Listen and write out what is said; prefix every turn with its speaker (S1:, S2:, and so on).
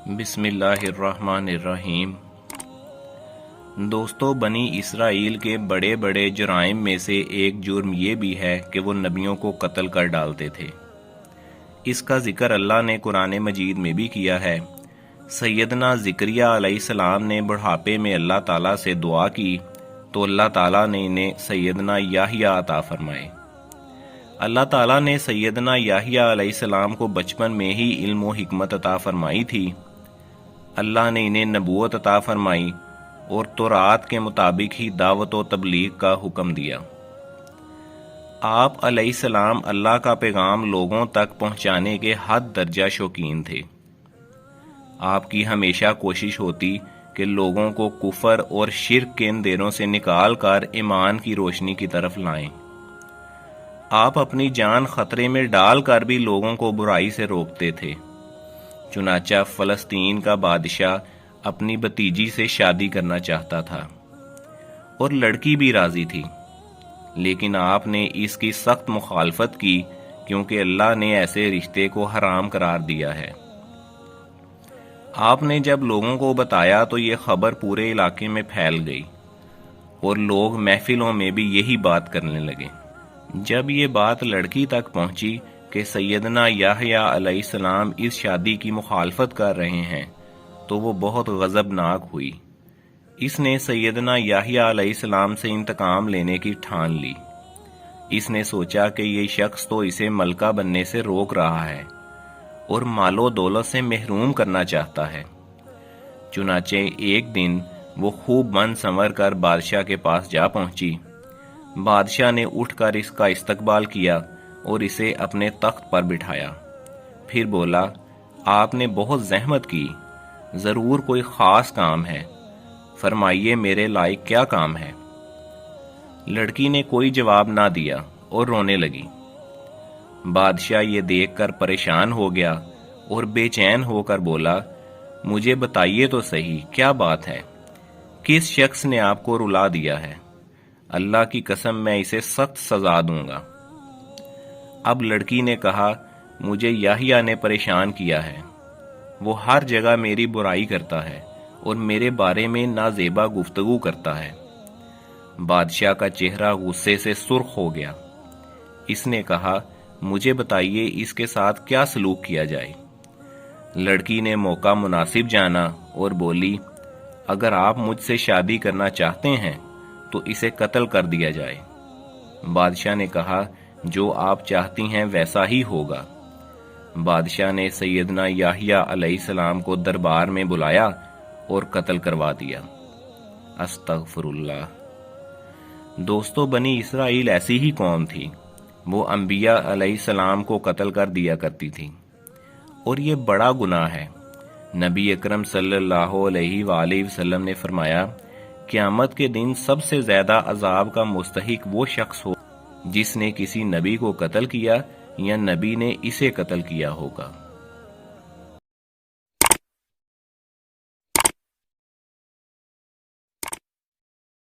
S1: بسم اللہ الرحمن الرحیم۔ دوستو، بنی اسرائیل کے بڑے بڑے جرائم میں سے ایک جرم یہ بھی ہے کہ وہ نبیوں کو قتل کر ڈالتے تھے۔ اس کا ذکر اللہ نے قرآن مجید میں بھی کیا ہے۔ سیدنا زکریا علیہ السلام نے بڑھاپے میں اللہ تعالیٰ سے دعا کی تو اللہ تعالیٰ نے انہیں سیدنا یحییٰ عطا فرمائے۔ اللہ تعالیٰ نے سیدنا یحییٰ علیہ السلام کو بچپن میں ہی علم و حکمت عطا فرمائی تھی۔ اللہ نے انہیں نبوت عطا فرمائی اور تورات کے مطابق ہی دعوت و تبلیغ کا حکم دیا۔ آپ علیہ السلام اللہ کا پیغام لوگوں تک پہنچانے کے حد درجہ شوقین تھے۔ آپ کی ہمیشہ کوشش ہوتی کہ لوگوں کو کفر اور شرک کے اندھیروں سے نکال کر ایمان کی روشنی کی طرف لائیں۔ آپ اپنی جان خطرے میں ڈال کر بھی لوگوں کو برائی سے روکتے تھے۔ چنانچہ فلسطین کا بادشاہ اپنی بھتیجی سے شادی کرنا چاہتا تھا اور لڑکی بھی راضی تھی، لیکن آپ نے اس کی سخت مخالفت کی کیونکہ اللہ نے ایسے رشتے کو حرام قرار دیا ہے۔ آپ نے جب لوگوں کو بتایا تو یہ خبر پورے علاقے میں پھیل گئی اور لوگ محفلوں میں بھی یہی بات کرنے لگے۔ جب یہ بات لڑکی تک پہنچی کہ سیدنا یحییٰ علیہ السلام اس شادی کی مخالفت کر رہے ہیں تو وہ بہت غضبناک ہوئی۔ اس نے سیدنا یحییٰ علیہ السلام سے انتقام لینے کی ٹھان لی۔ اس نے سوچا کہ یہ شخص تو اسے ملکہ بننے سے روک رہا ہے اور مال و دولت سے محروم کرنا چاہتا ہے۔ چنانچہ ایک دن وہ خوب من سنور کر بادشاہ کے پاس جا پہنچی۔ بادشاہ نے اٹھ کر اس کا استقبال کیا اور اسے اپنے تخت پر بٹھایا۔ پھر بولا، آپ نے بہت زحمت کی، ضرور کوئی خاص کام ہے، فرمائیے میرے لائق کیا کام ہے؟ لڑکی نے کوئی جواب نہ دیا اور رونے لگی۔ بادشاہ یہ دیکھ کر پریشان ہو گیا اور بے چین ہو کر بولا، مجھے بتائیے تو صحیح کیا بات ہے، کس شخص نے آپ کو رلا دیا ہے؟ اللہ کی قسم میں اسے سخت سزا دوں گا۔ اب لڑکی نے کہا، مجھے یحییٰ نے پریشان کیا ہے، وہ ہر جگہ میری برائی کرتا ہے اور میرے بارے میں نازیبا گفتگو کرتا ہے۔ بادشاہ کا چہرہ غصے سے سرخ ہو گیا۔ اس نے کہا، مجھے بتائیے اس کے ساتھ کیا سلوک کیا جائے؟ لڑکی نے موقع مناسب جانا اور بولی، اگر آپ مجھ سے شادی کرنا چاہتے ہیں تو اسے قتل کر دیا جائے۔ بادشاہ نے کہا، جو آپ چاہتی ہیں ویسا ہی ہوگا۔ بادشاہ نے سیدنا یحییٰ علیہ السلام کو دربار میں بلایا اور قتل کروا دیا۔ استغفر اللہ۔ دوستو، بنی اسرائیل ایسی ہی قوم تھی، وہ انبیاء علیہ السلام کو قتل کر دیا کرتی تھی، اور یہ بڑا گناہ ہے۔ نبی اکرم صلی اللہ علیہ وآلہ وسلم نے فرمایا، قیامت کے دن سب سے زیادہ عذاب کا مستحق وہ شخص ہو جس نے کسی نبی کو قتل کیا یا نبی نے اسے قتل کیا ہوگا۔